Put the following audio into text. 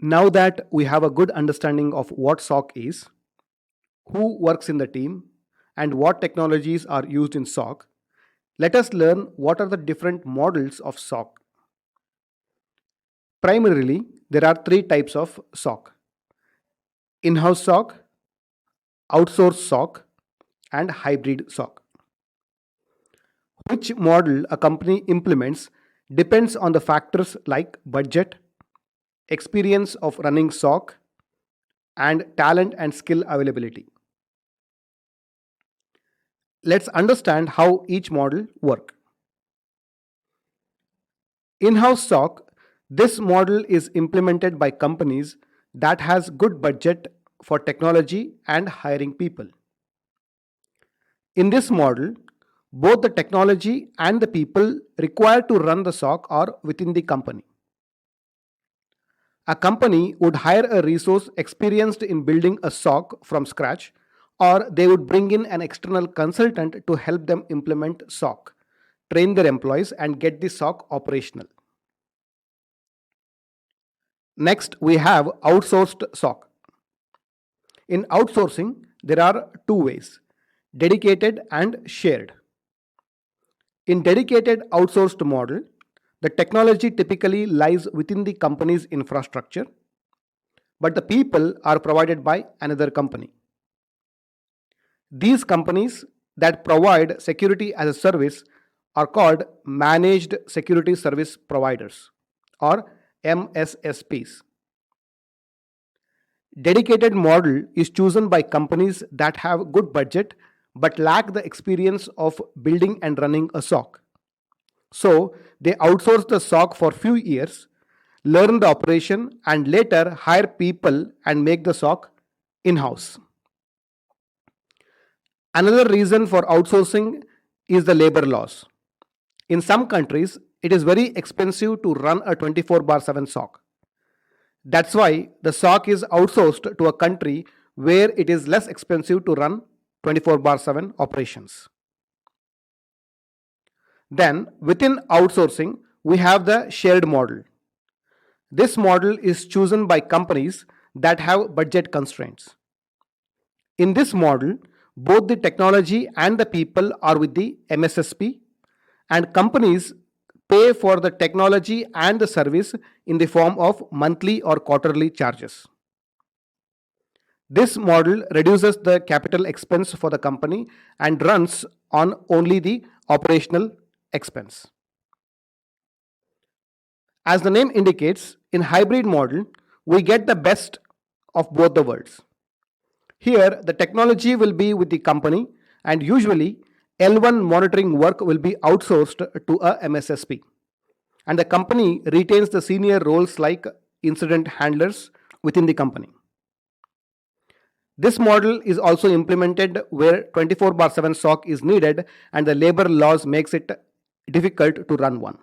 Now that we have a good understanding of what SOC is, who works in the team, and what technologies are used in SOC, let us learn what are the different models of SOC. Primarily, there are three types of SOC: in house SOC, outsourced SOC, and hybrid SOC. Which model a company implements depends on the factors like budget, experience of running SOC, and talent and skill availability. Let's understand how each model work. In-house SOC, this model is implemented by companies that has good budget for technology and hiring people. In this model, both the technology and the people required to run the SOC are within the company. A company would hire a resource experienced in building a SOC from scratch, or they would bring in an external consultant to help them implement SOC, train their employees, and get the SOC operational. Next, we have outsourced SOC. In outsourcing, there are two ways: dedicated and shared. In dedicated outsourced model, the technology typically lies within the company's infrastructure, but the people are provided by another company. These companies that provide security as a service are called managed security service providers, or MSSPs. Dedicated model is chosen by companies that have good budget but lack the experience of building and running a SOC. So they outsource the SOC for few years, learn the operation, and later hire people and make the SOC in-house. Another reason for outsourcing is the labor laws. In some countries, it is very expensive to run a 24/7 SOC. That's why the SOC is outsourced to a country where it is less expensive to run 24/7 operations. Then, within outsourcing, we have the shared model. This model is chosen by companies that have budget constraints. In this model, both the technology and the people are with the MSSP, and companies pay for the technology and the service in the form of monthly or quarterly charges. This model reduces the capital expense for the company and runs on only the operational expense. As the name indicates, in hybrid model, we get the best of both the worlds. Here, the technology will be with the company, and usually L1 monitoring work will be outsourced to a MSSP. And the company retains the senior roles like incident handlers within the company. This model is also implemented where 24/7 SOC is needed and the labor laws makes it difficult to run one.